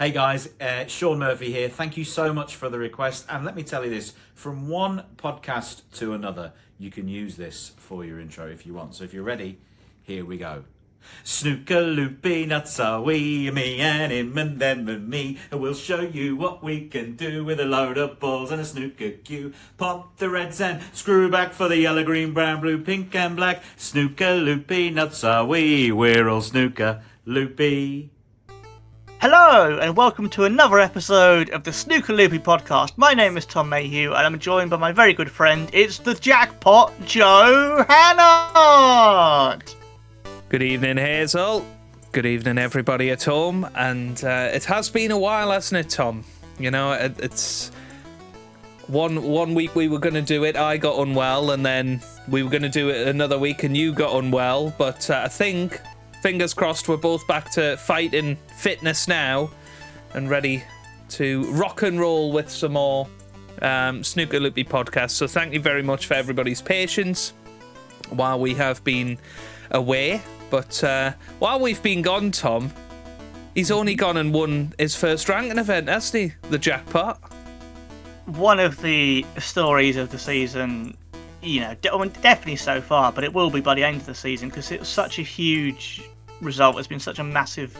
Hey guys, Sean Murphy here. Thank you so much for the request. And let me tell you this, from one podcast to another, you can use this for your intro if you want. So if you're ready, here we go. Snooker Loopy nuts are we, me and him and them and me. We'll show you what we can do with a load of balls and a snooker cue. Pop the reds and screw back for the yellow, green, brown, blue, pink and black. Snooker Loopy nuts are we, we're all snooker loopy. Hello and welcome to another episode of the Snooker Loopy Podcast. My name is Tom Mayhew and I'm joined by my very good friend, it's the jackpot, Joe Hannard. Good evening, Hazel. Good evening, everybody at home. And it has been a while, hasn't it, Tom? You know, it's one week we were going to do it, I got unwell, and then we were going to do it another week and you got unwell. But I think, fingers crossed, we're both back to fighting fitness now and ready to rock and roll with some more Snooker Loopy podcasts. So thank you very much for everybody's patience while we have been away. But while we've been gone, Tom, he's only gone and won his first ranking event, hasn't he? The jackpot. One of the stories of the season, you know, definitely so far, but it will be by the end of the season because it was such a huge result. It's been such a massive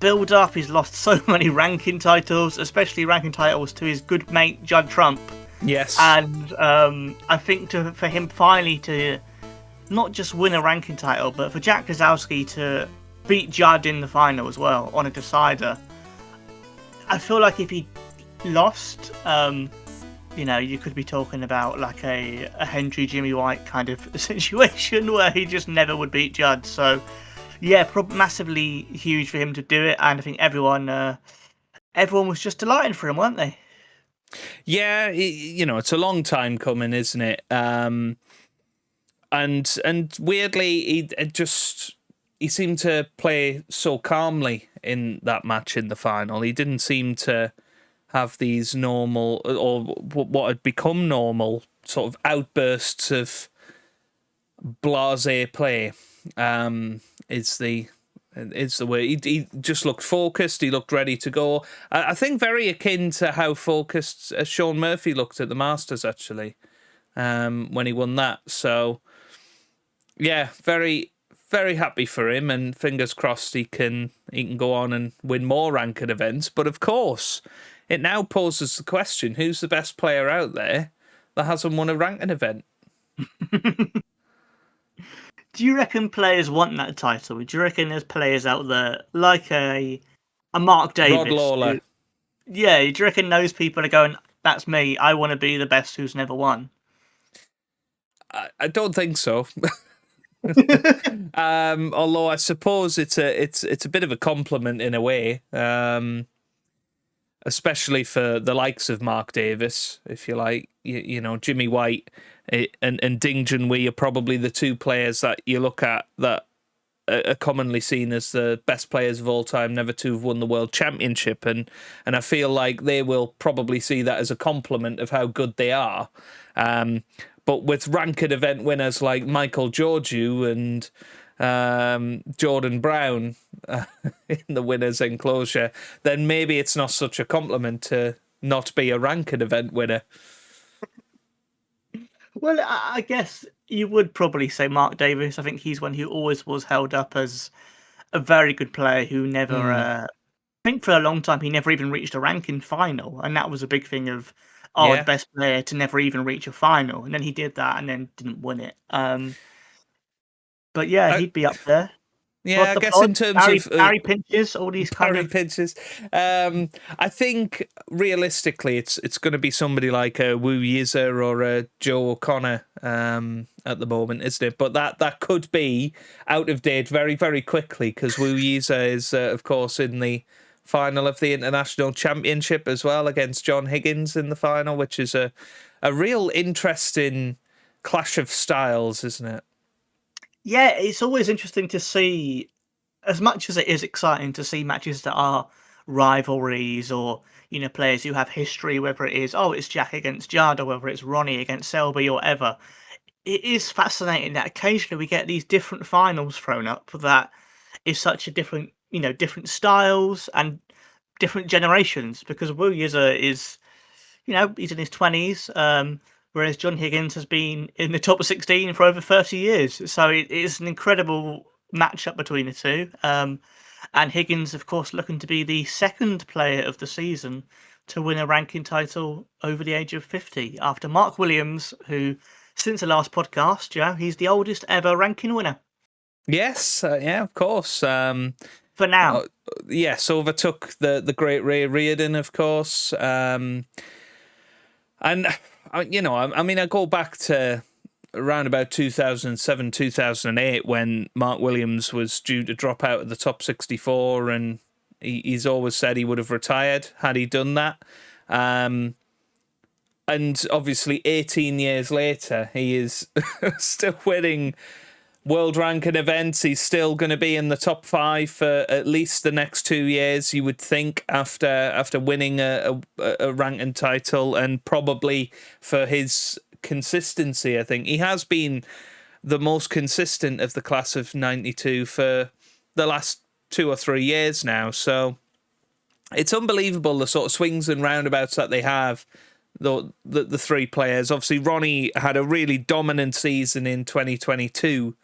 build-up. He's lost so many ranking titles, especially ranking titles to his good mate, Judd Trump. Yes. And I think for him finally to not just win a ranking title, but for Jack Kozlowski to beat Judd in the final as well on a decider. I feel like if he lost, you know, you could be talking about like a Hendry Jimmy White kind of situation where he just never would beat Judd. So yeah, massively huge for him to do it, and I think everyone was just delighted for him, weren't they? Yeah, you know, it's a long time coming, isn't it? And weirdly, he seemed to play so calmly in that match in the final. He didn't seem to have these normal, or what had become normal, sort of outbursts of blasé play. Is the way. He just looked focused. He looked ready to go. I think very akin to how focused Sean Murphy looked at the Masters, actually, when he won that. So yeah, very, very happy for him, and fingers crossed he can go on and win more ranking events. But of course, it now poses the question: who's the best player out there that hasn't won a ranking event? Do you reckon players want that title? Do you reckon there's players out there like a Mark Davis? Rod Lawler. Do you reckon those people are going, that's me, I want to be the best who's never won? I don't think so. Although I suppose it's a bit of a compliment in a way, especially for the likes of Mark Davis, if you like. You know, Jimmy White and Ding Junhui are probably the two players that you look at that are commonly seen as the best players of all time, never to have won the World Championship, and I feel like they will probably see that as a compliment of how good they are. But with ranked event winners like Michael Georgiou and Jordan Brown in the winners' enclosure, then maybe it's not such a compliment to not be a ranked event winner. Well, I guess you would probably say Mark Davis. I think he's one who always was held up as a very good player who never, I think for a long time, he never even reached a ranking final. And that was a big thing of, the best player to never even reach a final. And then he did that and then didn't win it. But yeah, he'd be up there. Yeah, I guess in terms of Barry Pinches, all these kind of Pinches. I think realistically, it's going to be somebody like a Wu Yizer or a Joe O'Connor at the moment, isn't it? But that could be out of date very, very quickly because Wu Yizer is, of course, in the final of the International Championship as well against John Higgins in the final, which is a real interesting clash of styles, isn't it? Yeah, it's always interesting to see, as much as it is exciting to see matches that are rivalries or, you know, players who have history, whether it is, it's Jack against Judd or whether it's Ronnie against Selby or whatever. It is fascinating that occasionally we get these different finals thrown up that is such a different, you know, different styles and different generations, because Will Yizer is, he's in his 20s, whereas John Higgins has been in the top 16 for over 30 years. So it is an incredible matchup between the two. And Higgins, of course, looking to be the second player of the season to win a ranking title over the age of 50, after Mark Williams, who, since the last podcast, he's the oldest ever ranking winner. Yes, yeah, of course. For now. Yes, overtook the great Ray Reardon, of course. And, I mean, I go back to around about 2007, 2008, when Mark Williams was due to drop out of the top 64, and he's always said he would have retired had he done that. And obviously 18 years later, he is still winning world ranking events. He's still going to be in the top 5 for at least the next 2 years, you would think, after winning a ranking title, and probably for his consistency. I think he has been the most consistent of the class of 92 for the last 2 or 3 years now. So it's unbelievable the sort of swings and roundabouts that they have. The three players. Obviously, Ronnie had a really dominant season in 2022.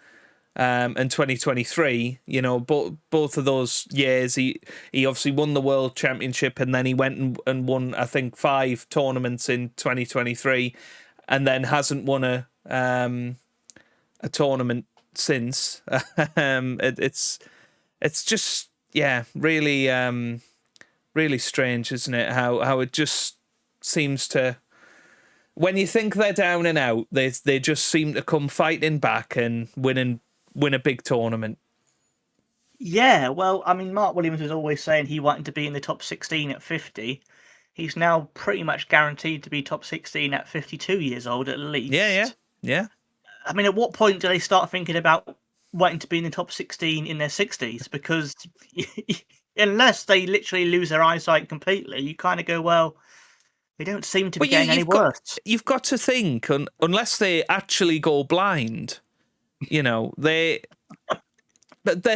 And 2023, both of those years, he obviously won the World Championship, and then he went and won, I think, 5 tournaments in 2023, and then hasn't won a tournament since. It's just, really, really strange, isn't it? How it just seems to, when you think they're down and out, they just seem to come fighting back and win a big tournament. Yeah, well, I mean, Mark Williams was always saying he wanted to be in the top 16 at 50. He's now pretty much guaranteed to be top 16 at 52 years old at least. Yeah. I mean, at what point do they start thinking about wanting to be in the top 16 in their 60s? Because unless they literally lose their eyesight completely, you kind of go, well, they don't seem to be getting any worse. You've got to think, unless they actually go blind, their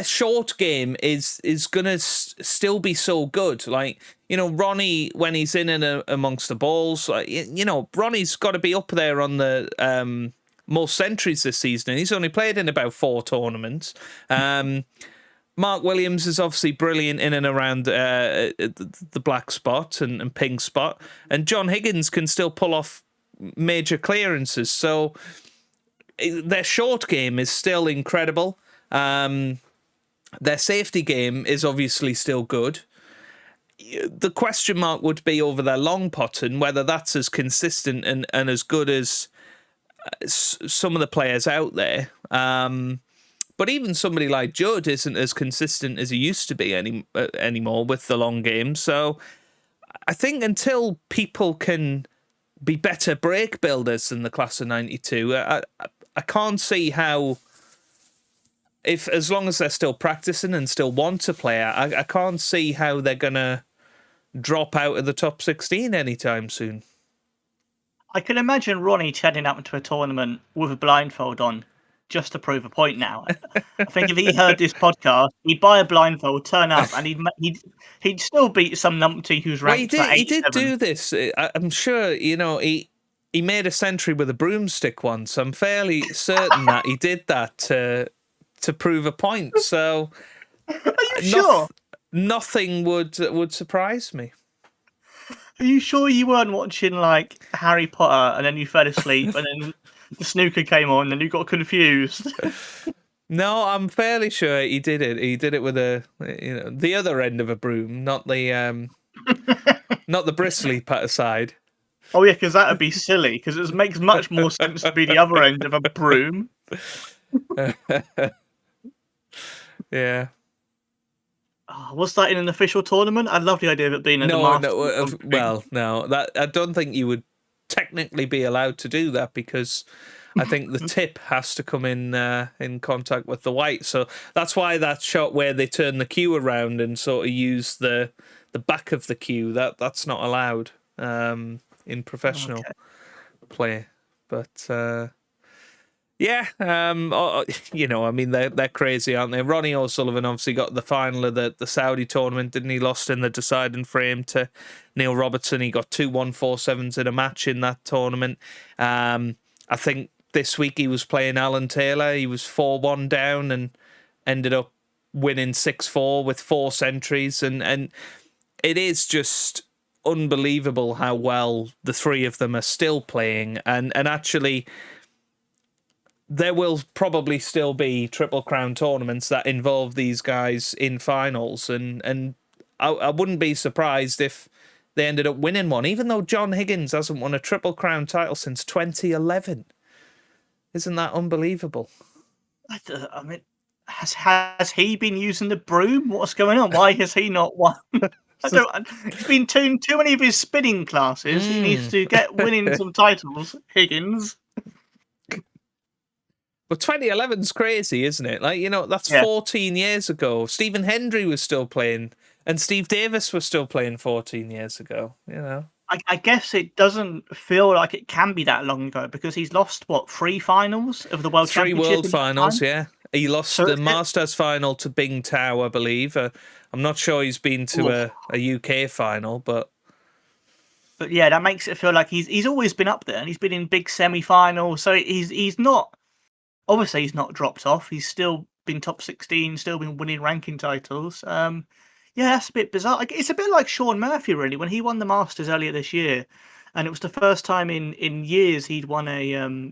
short game is gonna still be so good. Like, Ronnie, when he's in and amongst the balls, Ronnie's got to be up there on the most centuries this season, and he's only played in about 4 tournaments. Mark Williams is obviously brilliant in and around the black spot and pink spot, and John Higgins can still pull off major clearances. So their short game is still incredible. Their safety game is obviously still good. The question mark would be over their long potting, whether that's as consistent and as good as some of the players out there. But even somebody like Judd isn't as consistent as he used to be anymore with the long game. So I think until people can be better break builders than the class of 92, I can't see how, if as long as they're still practicing and still want to play, I can't see how they're going to drop out of the top 16 anytime soon. I can imagine Ronnie heading out into a tournament with a blindfold on just to prove a point now. I think if he heard this podcast, he'd buy a blindfold, turn up, and he'd still beat some numpty who's ranked for 87. He did do this. I'm sure, he made a century with a broomstick once. I'm fairly certain that he did that to prove a point. So, are you sure? Nothing would surprise me. Are you sure you weren't watching like Harry Potter and then you fell asleep and then the snooker came on and you got confused? No, I'm fairly sure he did it. He did it with the other end of a broom, not the not the bristly side. Oh yeah, because that would be silly. Because it makes much more sense to be the other end of a broom. Yeah. Oh, was that in an official tournament? I love the idea of it being in the Masters. No. That I don't think you would technically be allowed to do that, because I think the tip has to come in contact with the white. So that's why that shot where they turn the cue around and sort of use the back of the cue, that's not allowed in professional play. But Yeah, I mean, they're crazy, aren't they? Ronnie O'Sullivan obviously got the final of the Saudi tournament, didn't he? Lost in the deciding frame to Neil Robertson. He got 2-1-4-7s in a match in that tournament. I think this week he was playing Alan Taylor. He was 4-1 down and ended up winning 6-4 with 4 centuries. And it is just unbelievable how well the three of them are still playing. And actually, there will probably still be Triple Crown tournaments that involve these guys in finals, and I wouldn't be surprised if they ended up winning one, even though John Higgins hasn't won a Triple Crown title since 2011. Isn't that unbelievable? I mean, has he been using the broom? What's going on? Why has he not won? He's been too many of his spinning classes. He needs to get winning some titles, Higgins. But 2011's crazy, isn't it? Like, that's 14 years ago. Stephen Hendry was still playing, and Steve Davis was still playing 14 years ago, I guess it doesn't feel like it can be that long ago because he's lost, 3 finals of the World Championship? 3 World Finals, yeah. He lost the Masters final to Bing Tao, I believe. I'm not sure he's been to a UK final, but yeah, that makes it feel like he's always been up there, and he's been in big semi-finals. So he's not. Obviously, he's not dropped off. He's still been top 16, still been winning ranking titles. Yeah, that's a bit bizarre. It's a bit like Shaun Murphy, really, when he won the Masters earlier this year, and it was the first time in years he'd won a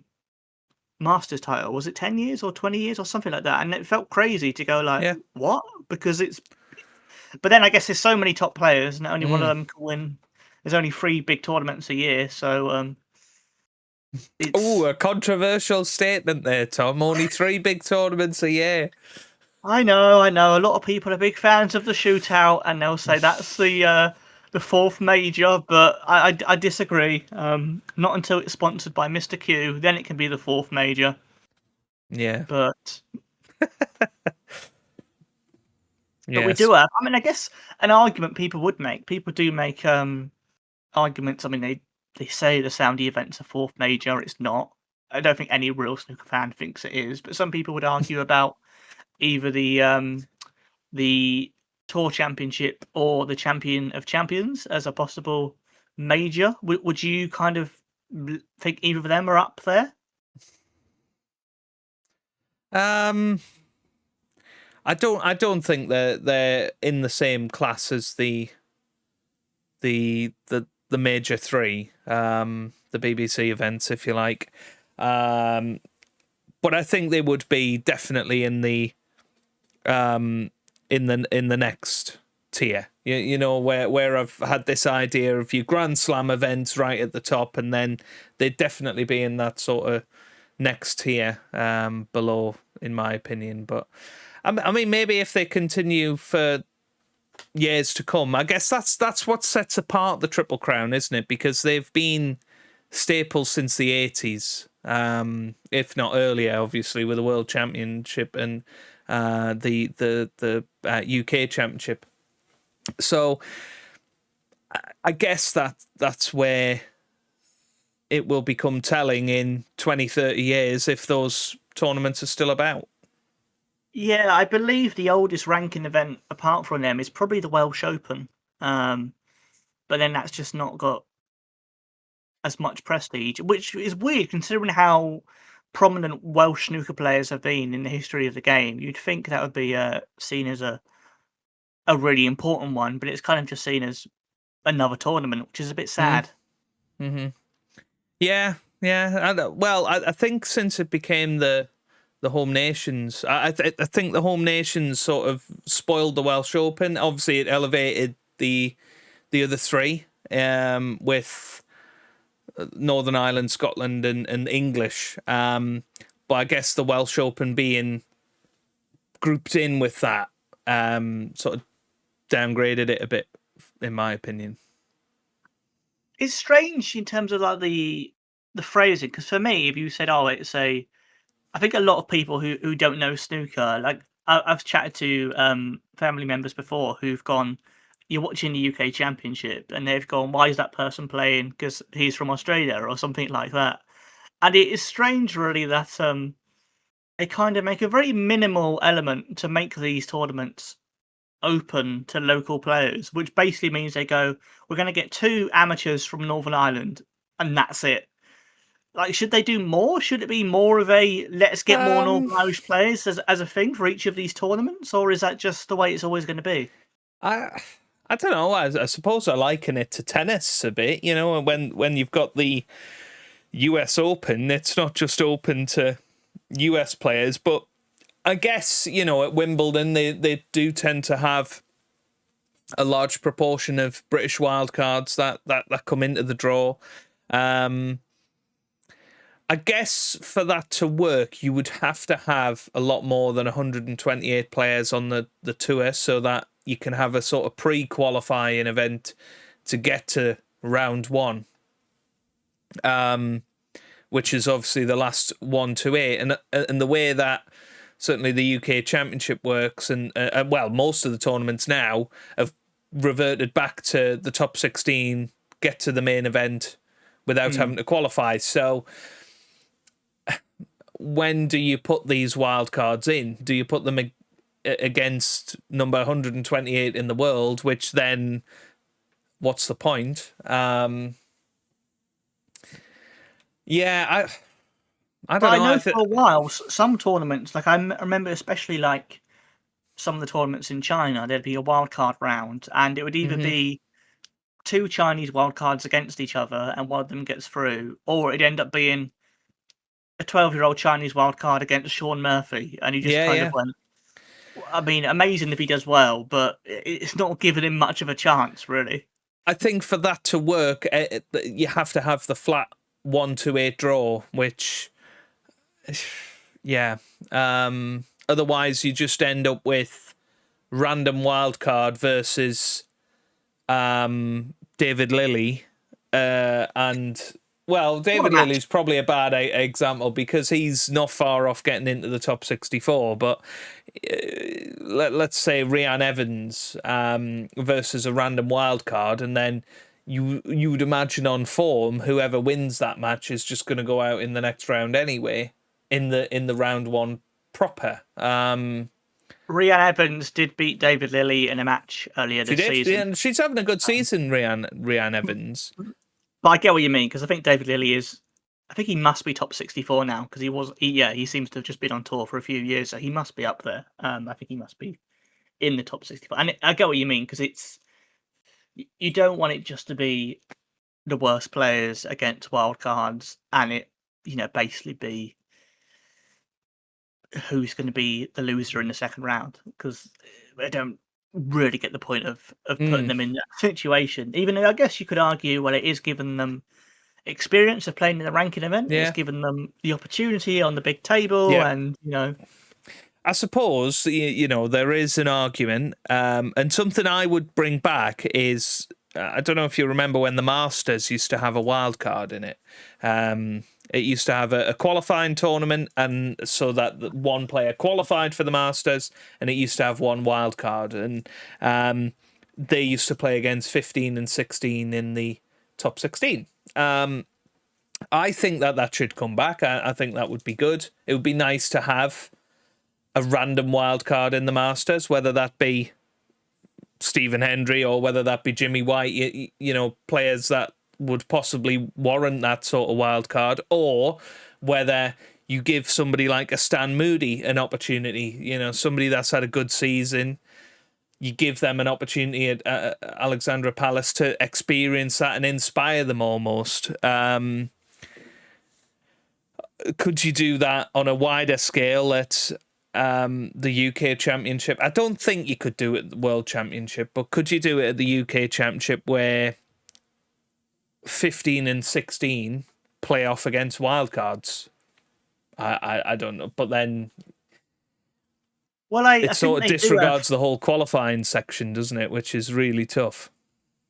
Masters title. Was it 10 years or 20 years or something like that? And it felt crazy to go like, what? Because it's. But then I guess there's so many top players, and only one of them can win. There's only 3 big tournaments a year, so. Oh, a controversial statement there, Tom. Only 3 big tournaments a year. I know. A lot of people are big fans of the shootout, and they'll say that's the 4th major, but I disagree. Not until it's sponsored by Mr. Q, then it can be the 4th major. Yeah. But we do have. I mean, I guess an argument people would make. People do make arguments. I mean, they say the Saudi event's a 4th major. It's not. I don't think any real snooker fan thinks it is. But some people would argue about either the Tour Championship or the Champion of Champions as a possible major. Would you kind of think either of them are up there? I don't think they're in the same class as the major 3, the BBC events, if you like. But I think they would be definitely in the next tier. Where I've had this idea of your Grand Slam events right at the top, and then they'd definitely be in that sort of next tier below, in my opinion. But I mean, maybe if they continue for years to come, I guess that's what sets apart the Triple Crown, isn't it? Because they've been staples since the 80s, if not earlier, obviously, with the World Championship and the UK Championship. So I guess that's where it will become telling in 20, 30 years if those tournaments are still about. Yeah, I believe the oldest ranking event apart from them is probably the Welsh Open. But then that's just not got as much prestige, which is weird considering how prominent Welsh snooker players have been in the history of the game. You'd think that would be seen as a really important one, but it's kind of just seen as another tournament, which is a bit sad. Mm-hmm. Yeah. Well, I think since it became the Home Nations, I think the Home Nations sort of spoiled the Welsh Open. Obviously, it elevated the other 3 with Northern Ireland, Scotland, and English. But I guess the Welsh Open being grouped in with that sort of downgraded it a bit, in my opinion. It's strange in terms of like the phrasing, because for me, if you said, "Oh, it's a," I think a lot of people who don't know snooker, like I've chatted to family members before who've gone, "You're watching the UK Championship," and they've gone, "Why is that person playing? Because he's from Australia," or something like that. And it is strange, really, that they kind of make a very minimal element to make these tournaments open to local players, which basically means they go, we're going to get 2 amateurs from Northern Ireland, and that's it. Like, should they do more? Should it be more of a let's get more Northern Irish players as a thing for each of these tournaments, or is that just the way it's always going to be? I don't know. I suppose I liken it to tennis a bit. You know, when you've got the US Open, it's not just open to US players, but I guess, you know, at Wimbledon they do tend to have a large proportion of British wildcards that come into the draw. I guess for that to work, you would have to have a lot more than 128 players on the tour so that you can have a sort of pre-qualifying event to get to round 1, which is obviously the last 1 to 8. And the way that certainly the UK Championship works, and well, most of the tournaments now have reverted back to the top 16, get to the main event without having to qualify. So when do you put these wildcards in? Do you put them against number 128 in the world, which then what's the point? Yeah, I don't know. I know for a while, some tournaments, like I remember especially like some of the tournaments in China, there'd be a wildcard round, and it would either be 2 Chinese wildcards against each other and one of them gets through, or it'd end up being a 12-year-old Chinese wildcard against Sean Murphy, and you just of went, I mean, amazing if he does well, but it's not giving him much of a chance, really. I think for that to work, you have to have the flat 1 to 8 draw, which, yeah. Otherwise, you just end up with random wildcard versus David Lilly, and well, David Lilly's probably a bad example because he's not far off getting into the top 64. But let's say Rhian Evans versus a random wild card, and then you would imagine on form, whoever wins that match is just going to go out in the next round anyway, in the round 1 proper. Rhian Evans did beat David Lilly in a match earlier this season. Yeah, she's having a good season, Rhian Evans. But I get what you mean, because I think David Lilly I think he must be top 64 now, because he seems to have just been on tour for a few years, so he must be up there. I think he must be in the top 64. And I get what you mean, because you don't want it just to be the worst players against wildcards, and it, basically be who's going to be the loser in the second round, because I don't really get the point of putting them in that situation. Even though I guess you could argue, well, it is giving them experience of playing in the ranking event. Yeah. It's given them the opportunity on the big table, and I suppose there is an argument, and something I would bring back is I don't know if you remember when the Masters used to have a wild card in it. It used to have a qualifying tournament, and so that one player qualified for the Masters, and it used to have one wild card, and they used to play against 15 and 16 in the top 16. I think that should come back. I think that would be good. It would be nice to have a random wild card in the Masters, whether that be Stephen Hendry or whether that be Jimmy White, players that would possibly warrant that sort of wild card, or whether you give somebody like a Stan Moody an opportunity, somebody that's had a good season. You give them an opportunity at Alexandra Palace to experience that and inspire them almost. Could you do that on a wider scale at the UK Championship? I don't think you could do it at the World Championship, but could you do it at the UK Championship where 15 and 16 play off against wildcards? I don't know, but then it sort of disregards the whole qualifying section, doesn't it? Which is really tough.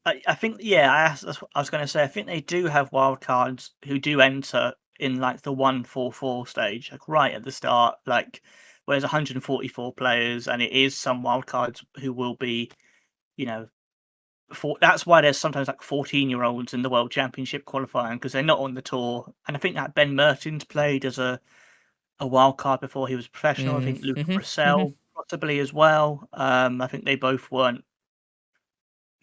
I think, I was going to say, I think they do have wildcards who do enter in like the 1-4-4 stage, like right at the start, like whereas 144 players, and it is some wildcards who will be, that's why there's sometimes like 14-year-olds in the World Championship qualifying, because they're not on the tour. And I think that Ben Mertens played as a wild card before he was professional. I think Luca Brissell possibly as well. I think they both weren't.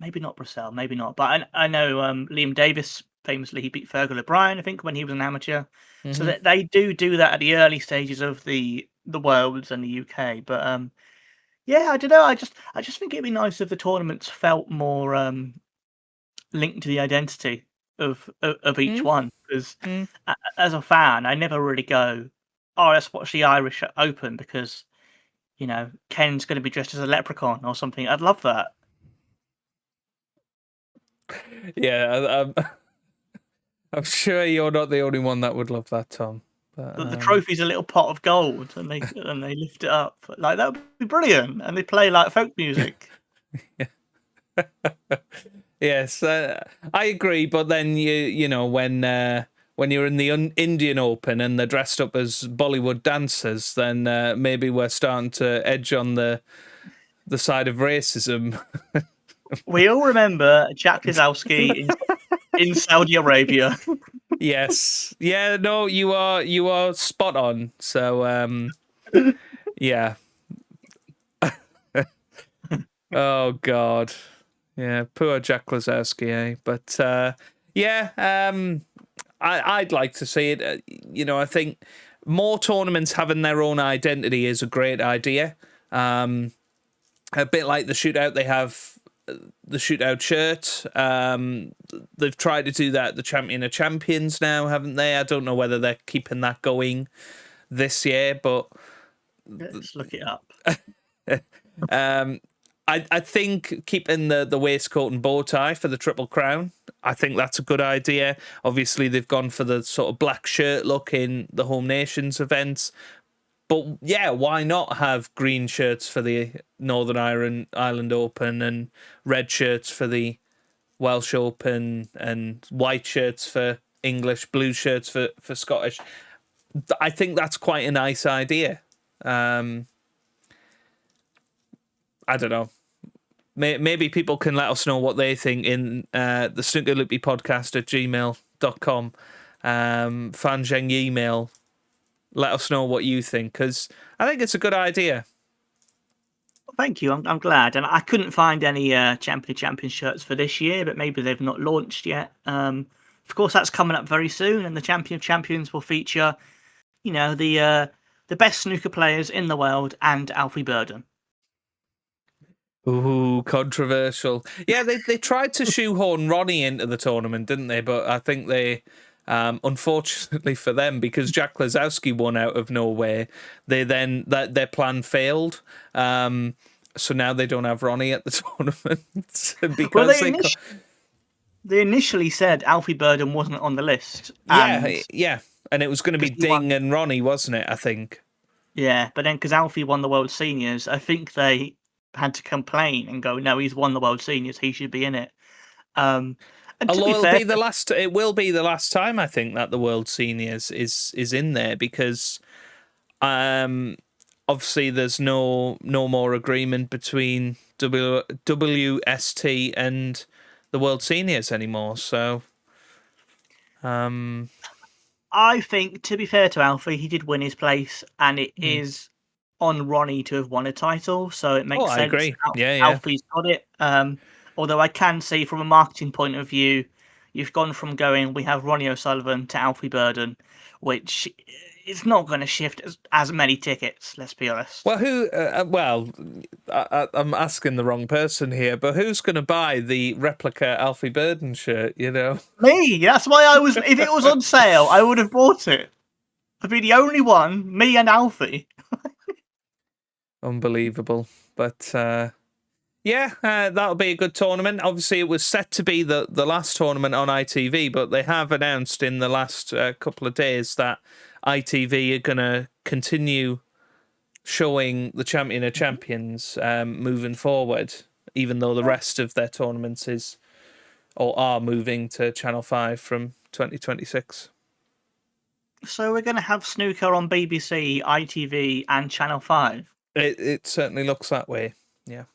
Maybe not Brissell, maybe not. But I know Liam Davis famously he beat Fergal O'Brien, I think, when he was an amateur. So that they do that at the early stages of the Worlds and the UK. But yeah, I don't know. I just think it'd be nice if the tournaments felt more linked to the identity of each one. Because as a fan, I never really go, oh, let's watch the Irish Open because Ken's going to be dressed as a leprechaun or something. I'd love that. Yeah, I'm sure you're not the only one that would love that, Tom. But, the trophy's a little pot of gold, and they lift it up like that would be brilliant, and they play like folk music. Yes, I agree. But then you know when you're in the Indian Open and they're dressed up as Bollywood dancers, then maybe we're starting to edge on the side of racism. We all remember Jack Kozlowski in Saudi Arabia. Yes. Yeah, no, you are spot on. So yeah. Oh God. Yeah, poor Jack Kozlowski, eh? But yeah, I'd like to see it. I think more tournaments having their own identity is a great idea. A bit like the shootout, they have the shootout shirt. They've tried to do that, the Champion of Champions now, haven't they? I don't know whether they're keeping that going this year, but let's look it up. I think keeping the waistcoat and bow tie for the Triple Crown, I think that's a good idea. Obviously, they've gone for the sort of black shirt look in the Home Nations events. But yeah, why not have green shirts for the Northern Ireland Open and red shirts for the Welsh Open and white shirts for English, blue shirts for Scottish? I think that's quite a nice idea. I don't know. Maybe people can let us know what they think in the Snooker Loopy Podcast at gmail.com. Fan Zheng email. Let us know what you think, because I think it's a good idea. Thank you. I'm glad. And I couldn't find any Champion shirts for this year, but maybe they've not launched yet. Of course, that's coming up very soon, and the Champion of Champions will feature, the best snooker players in the world and Alfie Burden. Ooh, controversial. Yeah, they tried to shoehorn Ronnie into the tournament, didn't they? But I think they... unfortunately for them, because Jack Kozlowski won out of nowhere, their plan failed. So now they don't have Ronnie at the tournament because they initially said Alfie Burden wasn't on the list. Yeah, and it was going to be Ding and Ronnie, wasn't it? I think. Yeah, but then because Alfie won the World Seniors, I think they had to complain and go, "No, he's won the World Seniors. He should be in it." It will be the last time, I think, that the World Seniors is in there, because obviously there's no more agreement between WST and the World Seniors anymore. So I think, to be fair to Alfie, he did win his place, and it is on Ronnie to have won a title, so it makes sense. I agree. Alfie's got it. Although I can see from a marketing point of view, you've gone from going, we have Ronnie O'Sullivan to Alfie Burden, which is not going to shift as many tickets, let's be honest. Well, I'm asking the wrong person here, but who's going to buy the replica Alfie Burden shirt, Me! That's why if it was on sale, I would have bought it. I'd be the only one, me and Alfie. Unbelievable. But... that'll be a good tournament. Obviously, it was set to be the last tournament on ITV, but they have announced in the last couple of days that ITV are going to continue showing the Champion of Champions moving forward, even though the rest of their tournaments are moving to Channel 5 from 2026. So we're going to have snooker on BBC, ITV, and Channel 5? It certainly looks that way, yeah.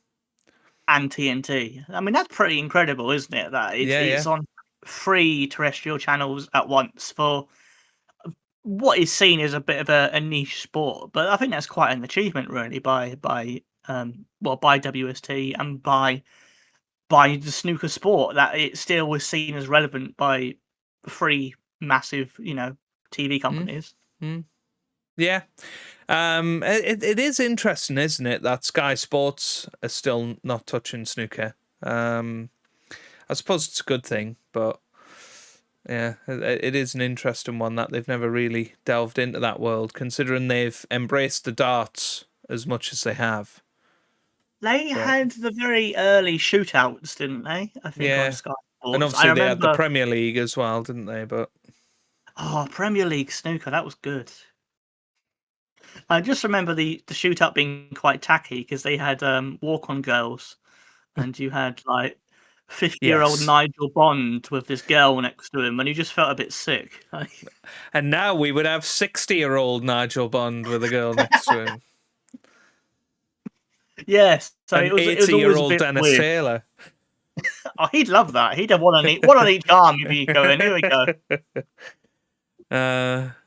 and TNT. I mean, that's pretty incredible, isn't it? That it's on 3 terrestrial channels at once for what is seen as a bit of a niche sport. But I think that's quite an achievement, really, by WST and by the snooker sport, that it still was seen as relevant by 3 massive, TV companies. Yeah. It is interesting, isn't it, that Sky Sports are still not touching snooker. I suppose it's a good thing, but yeah, it is an interesting one that they've never really delved into that world, considering they've embraced the darts as much as they have. They had the very early shootouts, didn't they? I think on Sky Sports. And obviously they had the Premier League as well, didn't they? But Premier League snooker, that was good. I just remember the shootout being quite tacky because they had walk-on girls, and you had like 50-year-old Nigel Bond with this girl next to him, and you just felt a bit sick. And now we would have 60-year-old Nigel Bond with a girl next to him. Yes, so an it was 80-year-old Dennis weird. Taylor. Oh, he'd love that. He'd have one on each arm if you go in. Here we go.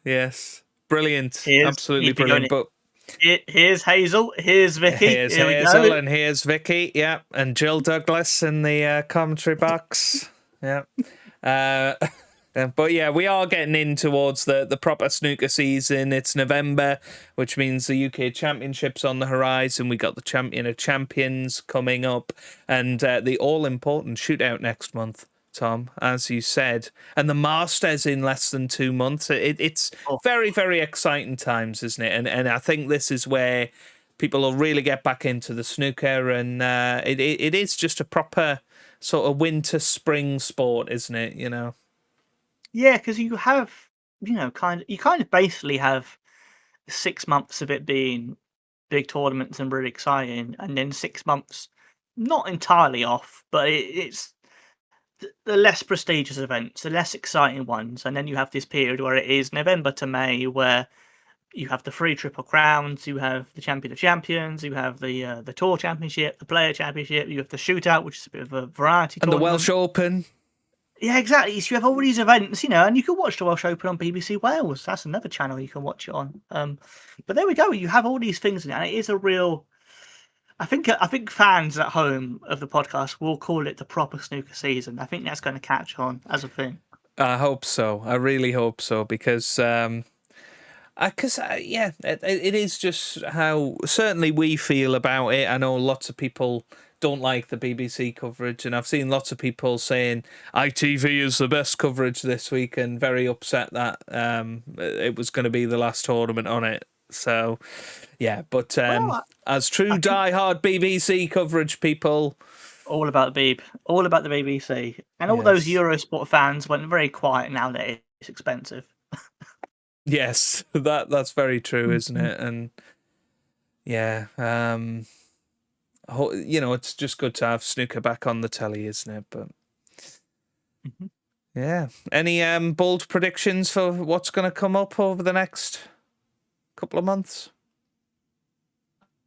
Yes. Brilliant. Here's Absolutely brilliant. Here's Hazel. Here's Vicky. Here's Hazel and here's Vicky. Yeah. And Jill Douglas in the commentary box. Yeah. But yeah, we are getting in towards the proper snooker season. It's November, which means the UK Championship's on the horizon. We got the Champion of Champions coming up, and the all-important shootout next month, Tom, as you said. And the Masters in less than 2 months. It's very, very exciting times, isn't it? And I think this is where people will really get back into the snooker, and it is just a proper sort of winter-spring sport, isn't it, Yeah, because you have, kind of basically have 6 months of it being big tournaments and really exciting, and then 6 months not entirely off, but it's the less prestigious events, the less exciting ones, and then you have this period where it is November to May, where you have the 3 Triple Crowns, you have the Champion of Champions, you have the Tour Championship, the Player Championship, you have the Shootout, which is a bit of a variety and tournament. The Welsh Open. Yeah, exactly. So you have all these events, and you can watch the Welsh Open on BBC Wales. That's another channel you can watch it on. But there we go. You have all these things in it, and it is a real. I think fans at home of the podcast will call it the proper snooker season. I think that's going to catch on as a thing. I hope so. I really hope so, because it is just how certainly we feel about it. I know lots of people don't like the BBC coverage, and I've seen lots of people saying ITV is the best coverage this week, and very upset that it was going to be the last tournament on it. So, yeah, but as true die-hard BBC coverage people, all about the BBC, and all those Eurosport fans went very quiet now that it's expensive. Yes, that's very true, isn't it? And yeah, it's just good to have snooker back on the telly, isn't it? But yeah, any bold predictions for what's going to come up over the next couple of months?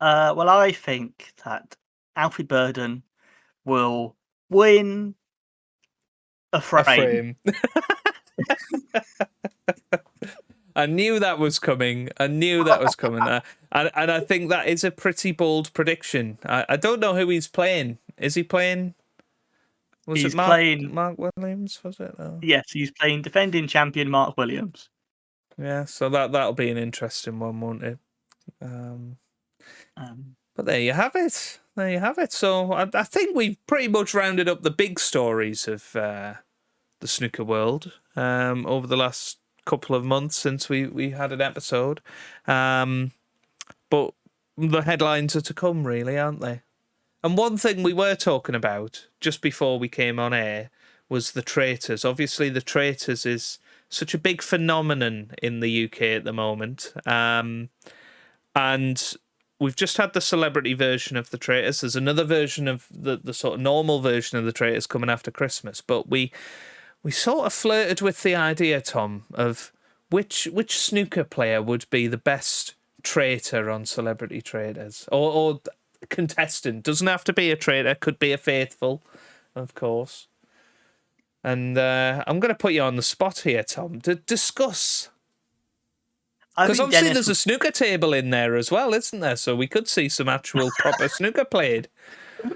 Well, I think that Alfie Burden will win a frame. I knew that was coming. And I think that is a pretty bold prediction. I don't know who he's playing. Is he playing? He's playing Mark Williams, was it? Oh. Yes, he's playing defending champion Mark Williams. Yeah, so that'll be an interesting one, won't it? But there you have it. So I think we've pretty much rounded up the big stories of the snooker world over the last couple of months since we had an episode. But the headlines are to come, really, aren't they? And one thing we were talking about just before we came on air was the Traitors. Obviously, the Traitors is such a big phenomenon in the UK at the moment. And we've just had the celebrity version of the Traitors. There's another version of the sort of normal version of the Traitors coming after Christmas. But we sort of flirted with the idea, Tom, of which snooker player would be the best traitor on Celebrity Traitors, or contestant. Doesn't have to be a traitor. Could be a faithful, of course. And I'm going to put you on the spot here, Tom. Discuss. Because obviously there's a snooker table in there as well, isn't there? So we could see some actual proper snooker played.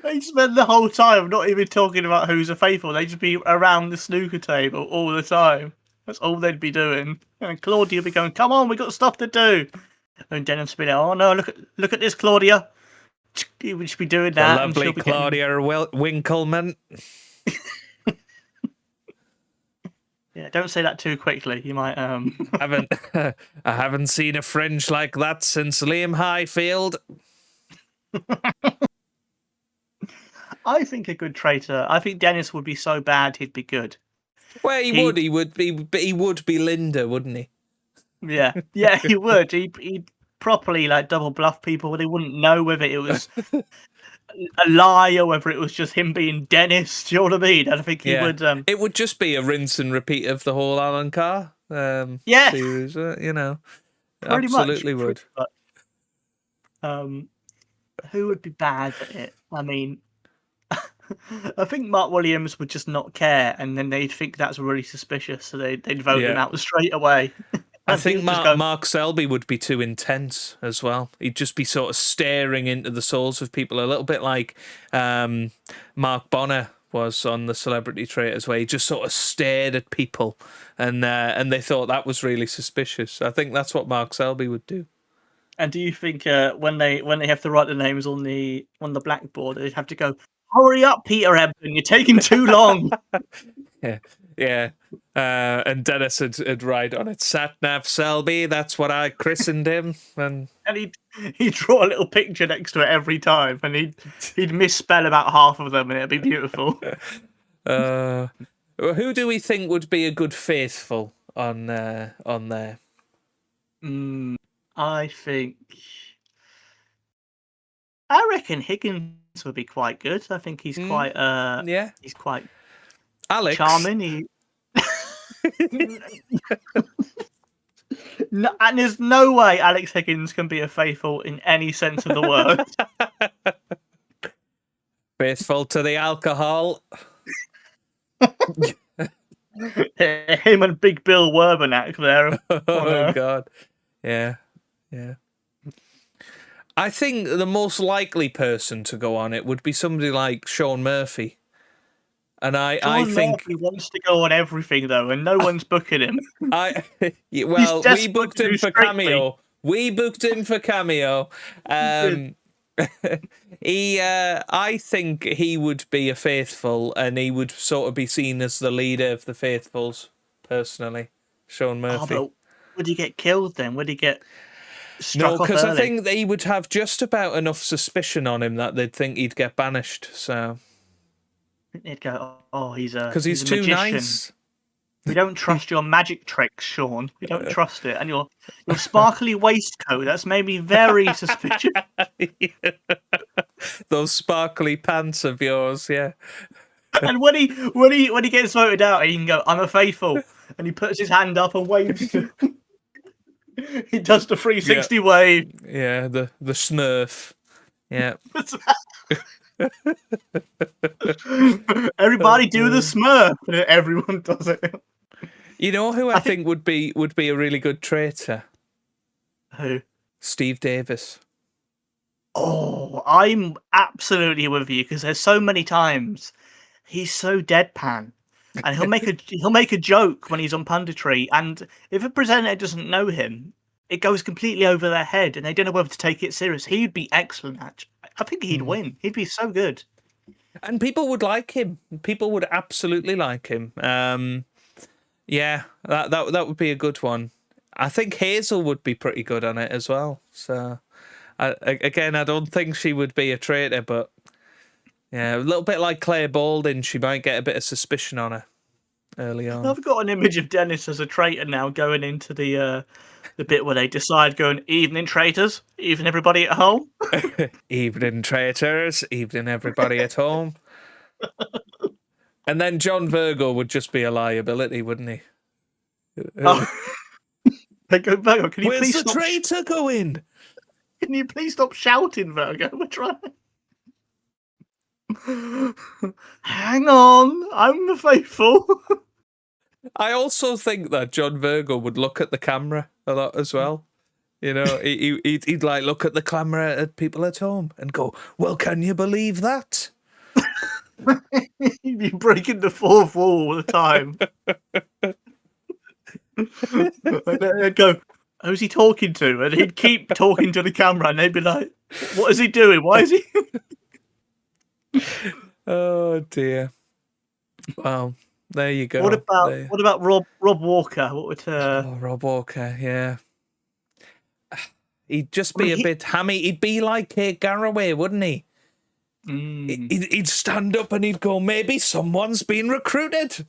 They spend the whole time not even talking about who's a faithful. They just be around the snooker table all the time. That's all they'd be doing. And Claudia would be going, "Come on, we got stuff to do." And Dennis would be like, "Oh no, look at this, Claudia." He would just be doing that. The lovely Claudia Winkleman. Yeah, don't say that too quickly. You might I haven't seen a fringe like that since Liam Highfield. I think a good traitor. I think Dennis would be so bad he'd be good. Well, he would be Linda, wouldn't he? Yeah, he would. He'd properly like double bluff people. They wouldn't know whether it was a lie or whether it was just him being Dennis. Do you know what I mean? I think he would. It would just be a rinse and repeat of the whole Alan Carr. Series, pretty absolutely much, would. Who would be bad at it? I mean, I think Mark Williams would just not care, and then they'd think that's really suspicious, so they'd vote him out straight away. I think Mark Selby would be too intense as well. He'd just be sort of staring into the souls of people, a little bit like Mark Bonner was on the Celebrity Traitors, where he just sort of stared at people, and they thought that was really suspicious. I think that's what Mark Selby would do. And do you think when they have to write the names on the blackboard, they'd have to go, "Hurry up, Peter Ebdon, you're taking too long." Yeah. And Dennis would write on it, "Satnav Selby," that's what I christened him. And he'd draw a little picture next to it every time, and he'd misspell about half of them, and it'd be beautiful. Who do we think would be a good faithful on there? I reckon Higgins would be quite good. I think he's quite he's quite Alex charming. No, and there's no way Alex Higgins can be a faithful in any sense of the word. Faithful to the alcohol. Him and Big Bill Werbenack there. Oh God, yeah. I think the most likely person to go on it would be somebody like Sean Murphy. And I think he wants to go on everything though, and no one's booking him. We booked him for cameo. I think he would be a faithful, and he would sort of be seen as the leader of the faithfuls. Personally, Sean Murphy. But would he get killed then? Would he get struck off because early? I think they would have just about enough suspicion on him that they'd think he'd get banished. So. They'd go, "Oh, he's he's too magician. Nice. We don't trust your magic tricks, Sean. We don't trust it. And your sparkly waistcoat, that's made me very suspicious." Those sparkly pants of yours, yeah. And when he gets voted out, he can go, "I'm a faithful," and he puts his hand up and waves. He does the 360 wave. Yeah, the Smurf. Yeah. Everybody do the Smurf. Everyone does it. You know who I think would be a really good traitor? Who? Steve Davis. Oh, I'm absolutely with you, because there's so many times he's so deadpan, and he'll make a joke when he's on punditry, and if a presenter doesn't know him, it goes completely over their head, and they don't know whether to take it serious. He'd be excellent at. I think he'd win. He'd be so good. And people would like him. People would absolutely like him. Yeah, that would be a good one. I think Hazel would be pretty good on it as well. So, I don't think she would be a traitor, but yeah, a little bit like Claire Balding, she might get a bit of suspicion on her early on. I've got an image of Dennis as a traitor now, going into the bit where they decide, going, "Evening traitors, evening everybody at home." Evening traitors, evening everybody at home. And then John Virgo would just be a liability, wouldn't he? They go, "Virgo, can you Where's please the stop traitor going?" Can you please stop shouting, Virgo? We're trying. Hang on, I'm the faithful. I also think that John Virgo would look at the camera a lot as well. You know, he'd like look at the camera at people at home and go, "Well, can you believe that?" He'd be breaking the fourth wall all the time. And they'd go, "Who's he talking to?" And he'd keep talking to the camera, and they'd be like, "What is he doing? Why is he?" Oh dear. Well, there you go. What about Rob Walker? What would Rob Walker? Yeah, he'd just be a bit hammy. He'd be like Kate Garraway, wouldn't he? He'd stand up and he'd go, "Maybe someone's been recruited."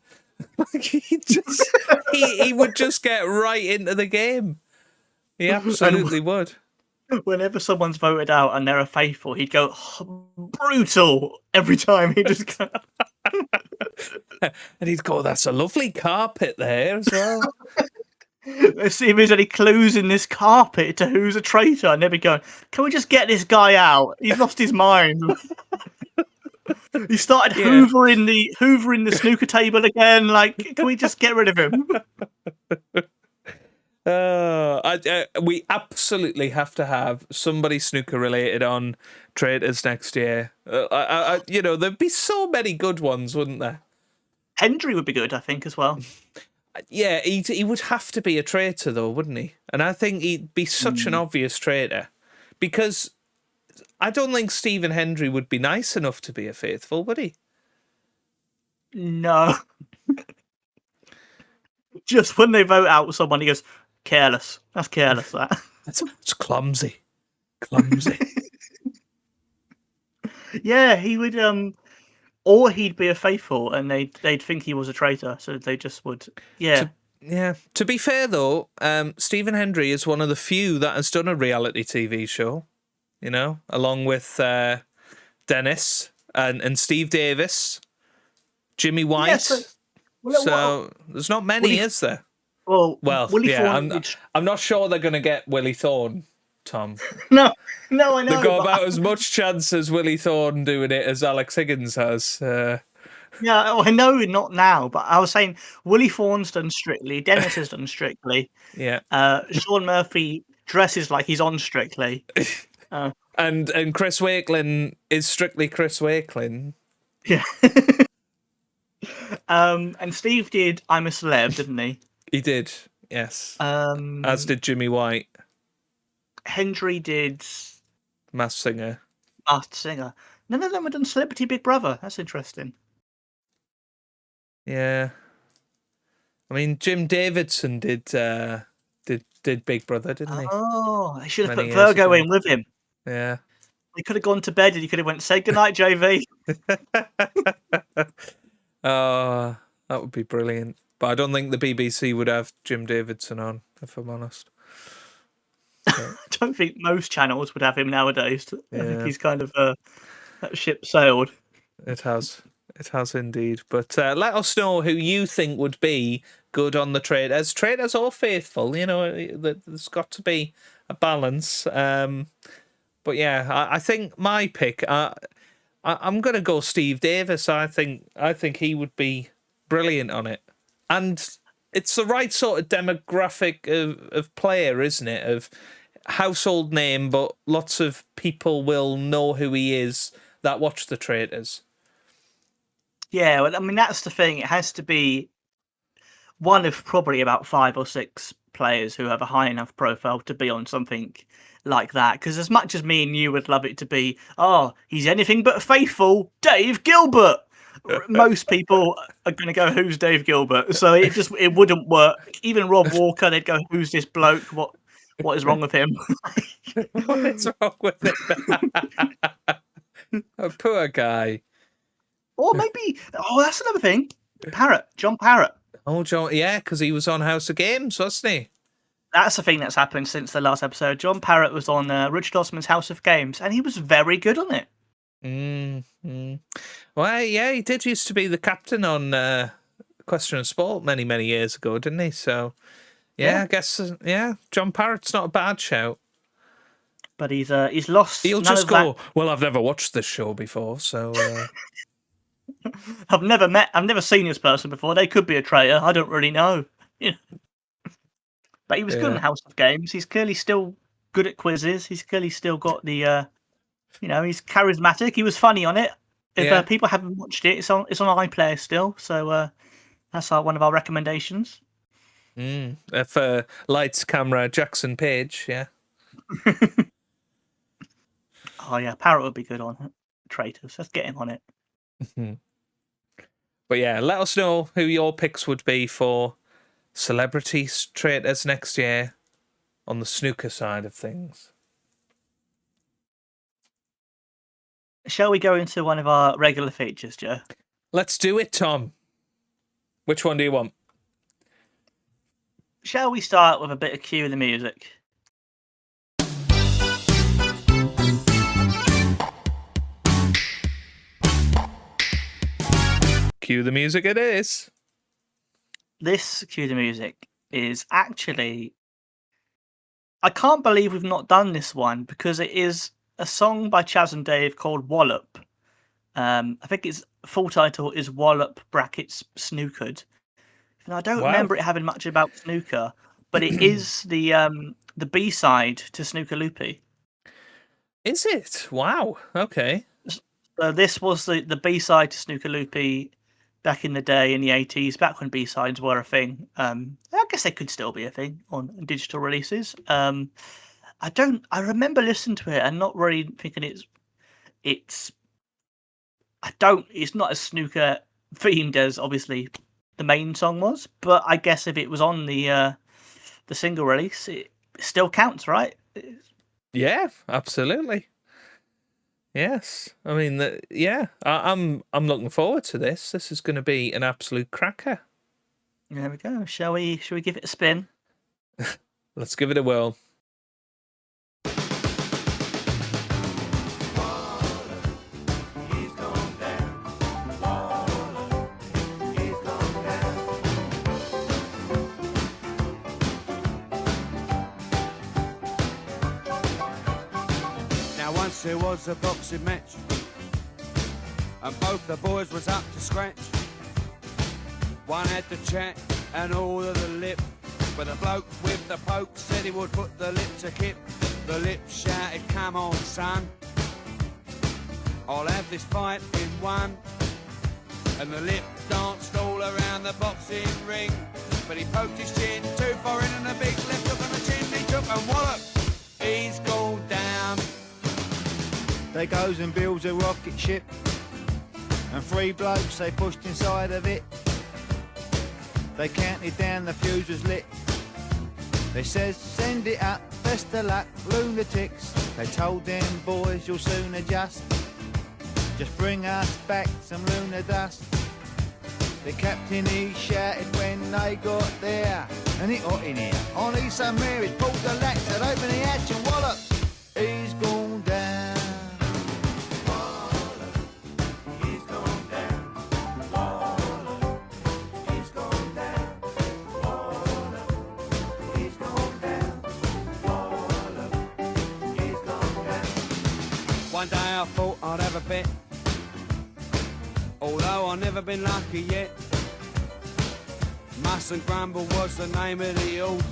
Like he would just get right into the game. He absolutely would. Whenever someone's voted out and they're a faithful, he'd go brutal every time. He just go. And he'd go, "That's a lovely carpet there as well." Let's see if there's any clues in this carpet to who's a traitor. And they'd be going, "Can we just get this guy out? He's lost his mind." He started hoovering the snooker table again. Like, can we just get rid of him? We absolutely have to have somebody snooker related on Traitors next year. There'd be so many good ones, wouldn't there? Hendry would be good, I think, as well. Yeah, he would have to be a traitor, though, wouldn't he? And I think he'd be such an obvious traitor, because I don't think Stephen Hendry would be nice enough to be a faithful, would he? No. Just when they vote out someone, he goes, "Careless. That's careless, that." It's clumsy. Clumsy. Yeah, he would, or he'd be a faithful and they'd think he was a traitor, so they just would, To be fair, though, Stephen Hendry is one of the few that has done a reality TV show, you know, along with Dennis and Steve Davis, Jimmy White. Yeah, so there's not many, is there? Well, Willie yeah, Thorne I'm not sure they're going to get Willie Thorne, Tom. No, I know. They've got about as much chance as Willie Thorne doing it as Alex Higgins has. Yeah, I know, not now, but I was saying Willie Thorne's done Strictly, Dennis has done Strictly. Yeah. Sean Murphy dresses like he's on Strictly. And Chris Wakelin is strictly Chris Wakelin. Yeah. And Steve did I'm a Celeb, didn't he? He did, yes. As did Jimmy White. Hendry did Masked Singer. Masked Singer. None of them have done Celebrity Big Brother. That's interesting. Yeah. I mean, Jim Davidson did Big Brother, didn't he? Oh, they should have put Virgo in with him. Yeah. He could have gone to bed and he could have went, "Say goodnight, JV." Oh, that would be brilliant. But I don't think the BBC would have Jim Davidson on, if I'm honest. I don't think most channels would have him nowadays. I think he's kind of that ship sailed. It has indeed. But let us know who you think would be good on the Traitors. Traitors or faithful, you know, there's got to be a balance. But yeah, I think my pick, I'm going to go Steve Davis. I think he would be brilliant on it. And it's the right sort of demographic of player, isn't it? Of household name, but lots of people will know who he is that watch the Traitors. Yeah, well, I mean, that's the thing. It has to be one of probably about 5 or 6 players who have a high enough profile to be on something like that. Because as much as me and you would love it to be, "Oh, he's anything but faithful, Dave Gilbert," most people are going to go, "Who's Dave Gilbert?" So it wouldn't work. Even Rob Walker, they'd go, "Who's this bloke? What is wrong with him?" What is wrong with him? A poor guy. Or maybe, that's another thing. John Parrott. Oh, John, yeah, because he was on House of Games, wasn't he? That's the thing that's happened since the last episode. John Parrott was on Richard Osman's House of Games, and he was very good on it. Mm-hmm. Well, yeah, he did used to be the captain on Question of Sport many, many years ago, didn't he? So, yeah. I guess, John Parrott's not a bad shout. But he's lost. He'll none just of go, that- well, I've never watched this show before, so... I've never seen this person before. They could be a traitor. I don't really know. You know. But he was good in House of Games. He's clearly still good at quizzes. He's clearly still got the, he's charismatic. He was funny on it. If people haven't watched it, it's on iPlayer still. So that's one of our recommendations. For lights, camera, Jackson Page, yeah. Oh yeah, Parrot would be good on Traitors. Let's get him on it. But yeah, let us know who your picks would be for celebrity traitors next year on the snooker side of things. Shall we go into one of our regular features, Joe? Let's do it, Tom. Which one do you want? Shall we start with a bit of cue the music? Cue the music it is. This cue the music is actually... I can't believe we've not done this one because it is a song by Chaz and Dave called Wallop. I think its full title is Wallop brackets Snookered. And I don't remember it having much about snooker, but it is the B-side to Snooker Loopy. Is it? Wow. Okay. So this was the B-side to Snooker Loopy back in the day in the 80s, back when B-sides were a thing. I guess they could still be a thing on digital releases. I remember listening to it and not really thinking it's not as snooker themed as obviously the main song was, but I guess if it was on the single release, it still counts, right? Yeah, absolutely. Yes, I mean, I'm looking forward to this. This is going to be an absolute cracker. There we go. Shall we give it a spin? Let's give it a whirl. Once there was a boxing match, and both the boys was up to scratch. One had the chat and all of the lip, but the bloke with the poke said he would put the lip to Kip. The lip shouted, "Come on, son, I'll have this fight in one." And the lip danced all around the boxing ring, but he poked his chin too far in, and a big left hook on the chin he took, and wallop, he's gone down. There goes and builds a rocket ship, and three blokes they pushed inside of it. They counted down, the fuse was lit. They says, "Send it up, best of luck, lunatics." They told them boys, "You'll soon adjust. Just bring us back some lunar dust." The captain he shouted when they got there, "And it hot in here, on these submarines, pulled the latch and opened the hatch, and wallop, he's gone down." One day I thought I'd have a bet, although I've never been lucky yet. Mustn't Grumble was the name of the horse,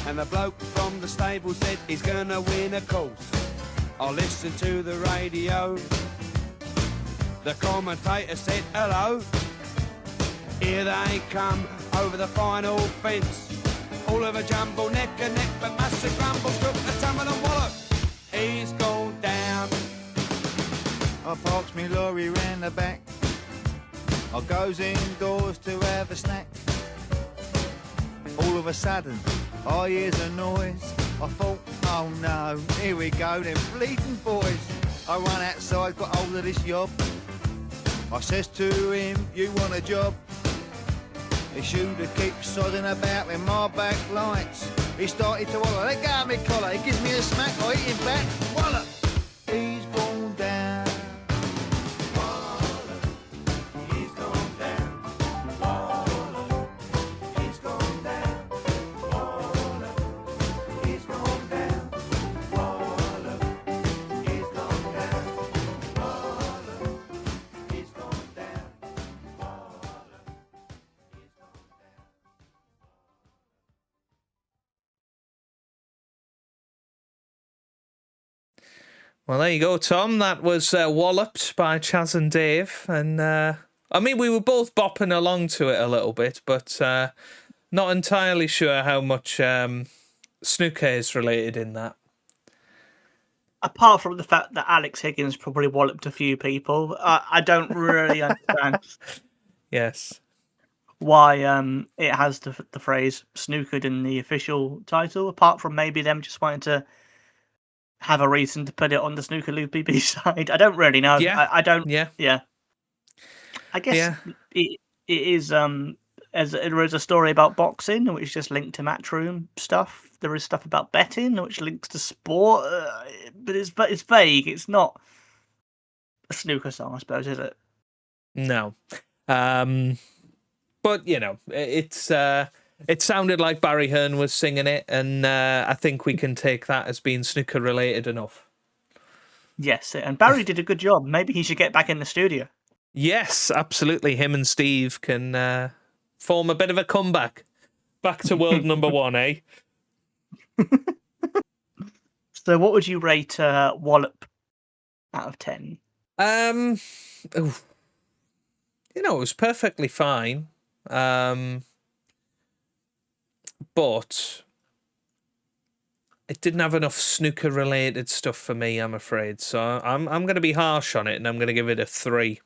and the bloke from the stable said he's gonna win a course. I listened to the radio, the commentator said hello. Here they come over the final fence, all of a jumble neck and neck, but Master Grumble took the tumble and wallop, he's gone down. I parks me lorry round the back, I goes indoors to have a snack. All of a sudden, I hears a noise. I thought, oh no, here we go, them bleeding boys. I run outside, got hold of this yob. I says to him, "You want a job?" He should have kept sodding about with my back lights. He started to holler, "Let go of me collar." He gives me a smack, I hit him back, wallop, he's gone down. Well, there you go, Tom. That was walloped by Chaz and Dave. And, I mean, we were both bopping along to it a little bit, but not entirely sure how much snooker is related in that. Apart from the fact that Alex Higgins probably walloped a few people, I don't really understand Yes. why it has the phrase snookered in the official title, apart from maybe them just wanting to have a reason to put it on the Snooker Loopy B-side. I don't really know. Yeah. I don't. Yeah. Yeah. I guess Yeah. it is as there is a story about boxing which is just linked to Matchroom stuff. There is stuff about betting which links to sport, but it's vague. It's not a snooker song, I suppose, is it? No. But, you know, it sounded like Barry Hearn was singing it, and I think we can take that as being snooker related enough. Yes, and Barry did a good job. Maybe he should get back in the studio. Yes, absolutely. Him and Steve can form a bit of a comeback. Back to world number one, eh? So what would you rate Wallop out of 10? You know, it was perfectly fine. But it didn't have enough snooker related stuff for me, I'm afraid. So I'm going to be harsh on it, and I'm going to give it a 3.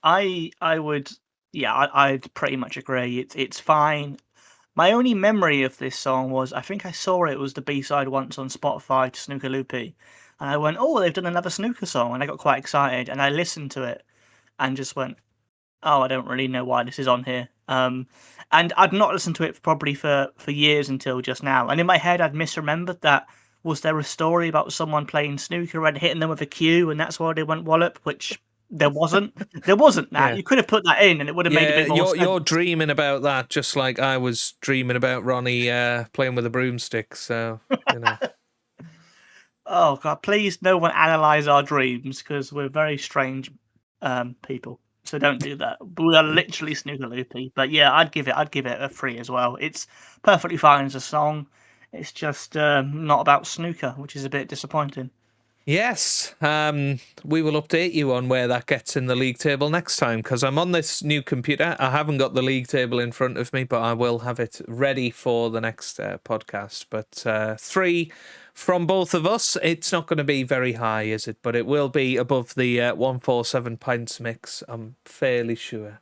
I would, yeah, I'd pretty much agree. It's fine. My only memory of this song was I think I saw it was the B-side once on Spotify to Snooker Loopy, and I went, oh, they've done another snooker song, and I got quite excited, and I listened to it, and just went, oh, I don't really know why this is on here. And I'd not listened to it probably for years until just now, and in my head I'd misremembered that. Was there a story about someone playing snooker and hitting them with a cue, and that's why they went wallop, which there wasn't. There wasn't that. Yeah. You could have put that in, and it would have made a bit more sense. You're dreaming about that, just like I was dreaming about Ronnie playing with a broomstick. So, you know. Oh God! Please, no one analyze our dreams because we're very strange people. So don't do that. We are literally Snooker Loopy. But yeah, I'd give it a 3 as well. It's perfectly fine as a song. It's just not about snooker, which is a bit disappointing. Yes, we will update you on where that gets in the league table next time, because I'm on this new computer. I haven't got the league table in front of me, but I will have it ready for the next podcast. But 3 from both of us. It's not going to be very high, is it? But it will be above the 147 pints mix, I'm fairly sure.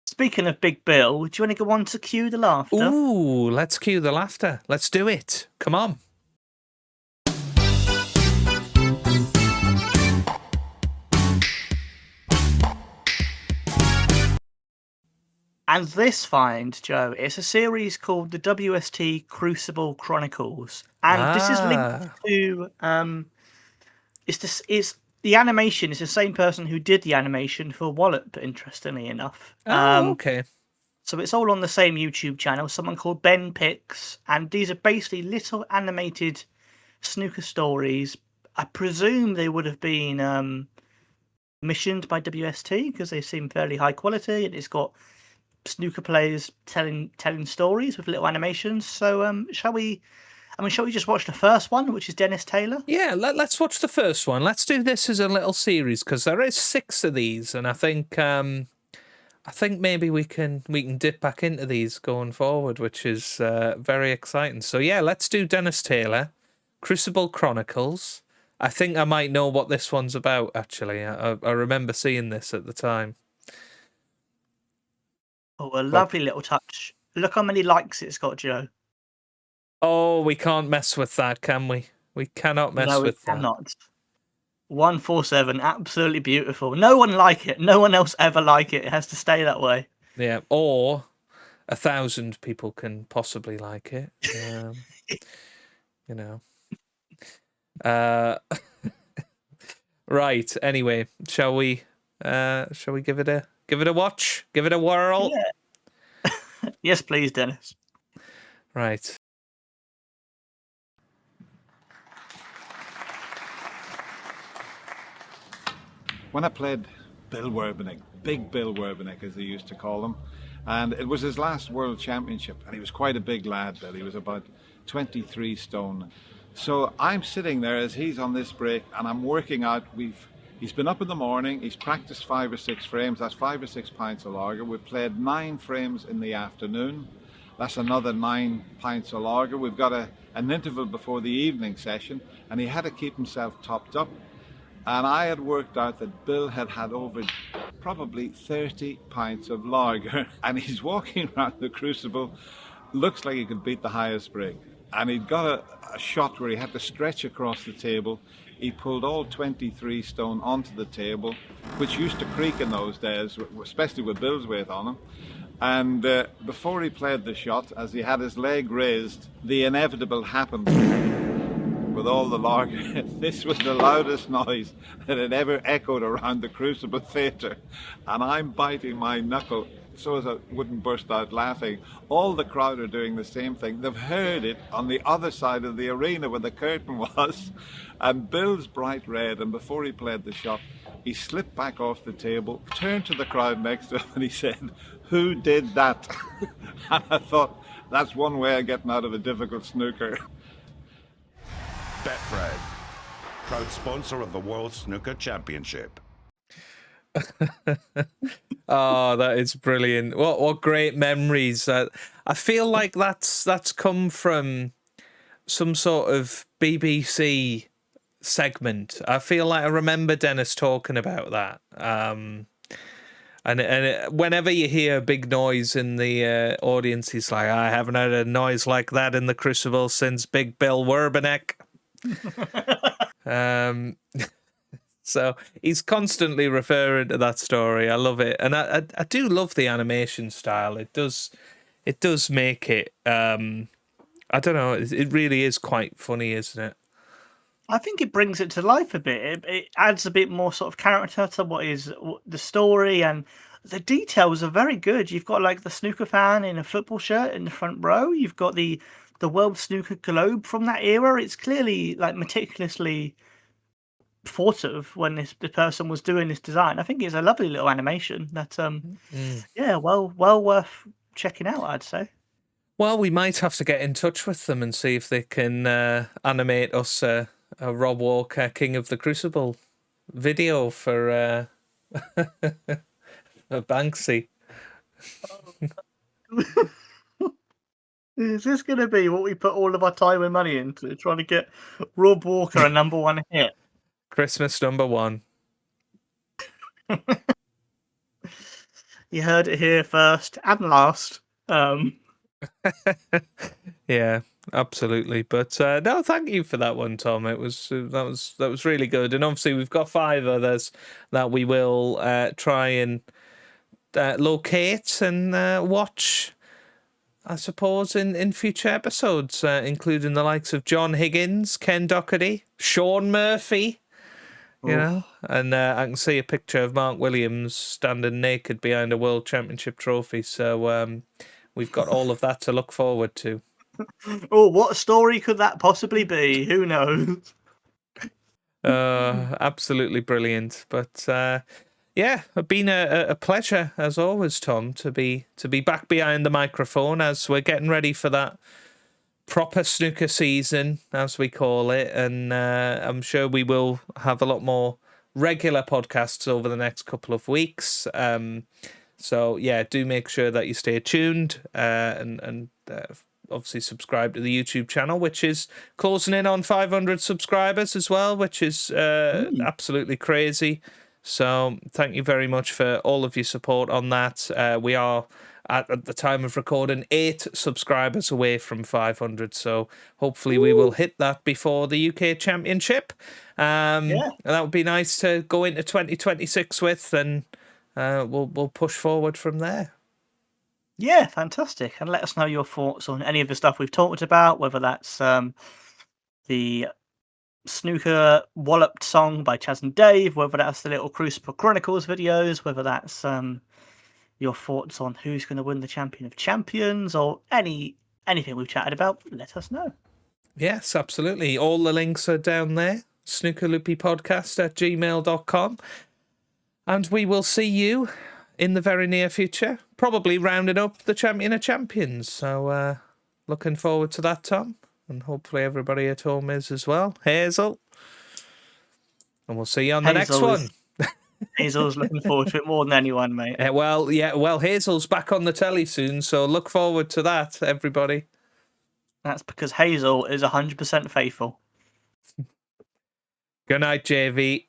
Speaking of Big Bill, do you want to go on to cue the laughter? Ooh, let's cue the laughter. Let's do it. Come on. And this find, Joe, it's a series called the WST Crucible Chronicles, and this is linked to it's the animation is the same person who did the animation for Wallop, interestingly enough. Okay. So it's all on the same YouTube channel. Someone called Ben Picks, and these are basically little animated snooker stories. I presume they would have been commissioned by WST because they seem fairly high quality, and it's got snooker players telling stories with little animations. So shall we just watch the first one, which is Dennis Taylor? Yeah, let's watch the first one. Let's do this as a little series because there is 6 of these, and I think maybe we can dip back into these going forward, which is very exciting. So yeah, let's do Dennis Taylor, Crucible Chronicles. I think I might know what this one's about, actually. I remember seeing this at the time. Oh, a lovely little touch. Look how many likes it's got, Joe. Oh, we can't mess with that, can we? We cannot mess with that. No, we cannot. 147, absolutely beautiful. No one like it. No one else ever like it. It has to stay that way. Yeah, or 1,000 people can possibly like it. You know. Right. Anyway, shall we give it a watch? Give it a whirl? Yeah. Yes, please, Dennis. Right. When I played Bill Werbenek, Big Bill Werbenek as they used to call him, And it was his last World Championship, and he was quite a big lad, Bill. He was about 23 stone. So I'm sitting there as he's on this break, and I'm working out. He's been up in the morning, he's practiced 5 or 6 frames, that's 5 or 6 pints of lager. We've played 9 frames in the afternoon, that's another 9 pints of lager. We've got an interval before the evening session, and he had to keep himself topped up. And I had worked out that Bill had over probably 30 pints of lager, and he's walking around the Crucible, looks like he could beat the highest break. And he'd got a shot where he had to stretch across the table. He pulled all 23 stone onto the table, which used to creak in those days, especially with Bill's weight on him. And before he played the shot, as he had his leg raised, the inevitable happened. With all the lager, this was the loudest noise that had ever echoed around the Crucible Theatre. And I'm biting my knuckle so as I wouldn't burst out laughing. All the crowd are doing the same thing. They've heard it on the other side of the arena where the curtain was. And Bill's bright red, and before he played the shot, he slipped back off the table, turned to the crowd next to him, and he said, "Who did that?" And I thought, that's one way of getting out of a difficult snooker. Betfred, proud sponsor of the World Snooker Championship. Oh, that is brilliant! What great memories! I feel like that's come from some sort of BBC segment. I feel like I remember Dennis talking about that. And whenever you hear a big noise in the audience, he's like, "I haven't heard a noise like that in the Crucible since Big Bill Werbeneck." So he's constantly referring to that story. I love it, and I do love the animation style. It does make it. I don't know. It really is quite funny, isn't it? I think it brings it to life a bit. It adds a bit more sort of character to what is the story, and the details are very good. You've got like the snooker fan in a football shirt in the front row. You've got the World Snooker globe from that era. It's clearly like meticulously thought of when the person was doing this design. I think it's a lovely little animation that yeah, well worth checking out, I'd say. Well, we might have to get in touch with them and see if they can animate us a Rob Walker King of the Crucible video for Banksy. Is this going to be what we put all of our time and money into, trying to get Rob Walker a #1 hit? Christmas #1. You heard it here first and last. Yeah, absolutely. But no, thank you for that one, Tom. It was that was really good. And obviously, we've got 5 others that we will try and locate and watch, I suppose, in future episodes, including the likes of John Higgins, Ken Doherty, Sean Murphy. You know, and I can see a picture of Mark Williams standing naked behind a World Championship trophy. So we've got all of that to look forward to. Oh, what story could that possibly be? Who knows? Absolutely brilliant. But yeah, it's been a pleasure as always, Tom, to be back behind the microphone as we're getting ready for that proper snooker season, as we call it, and I'm sure we will have a lot more regular podcasts over the next couple of weeks. So yeah, do make sure that you stay tuned and obviously subscribe to the YouTube channel, which is closing in on 500 subscribers as well, which is absolutely crazy. So thank you very much for all of your support on that. We are at the time of recording 8 subscribers away from 500, so hopefully we will hit that before the UK Championship. And that would be nice to go into 2026 with, and we'll push forward from there. Yeah, fantastic. And let us know your thoughts on any of the stuff we've talked about, whether that's the Snooker Walloped song by Chaz and Dave, whether that's the little Crucible Chronicles videos, whether that's your thoughts on who's going to win the Champion of Champions, or anything we've chatted about, let us know. Yes, absolutely. All the links are down there. snookerloopypodcast@gmail.com. And we will see you in the very near future. probably rounding up the champion of champions. So looking forward to that, Tom. And hopefully everybody at home is as well. Hazel. And we'll see you on the next one. Hazel's looking forward to it more than anyone, mate. Well, Hazel's back on the telly soon, so look forward to that, everybody. That's because Hazel is 100% faithful. Good night, JV.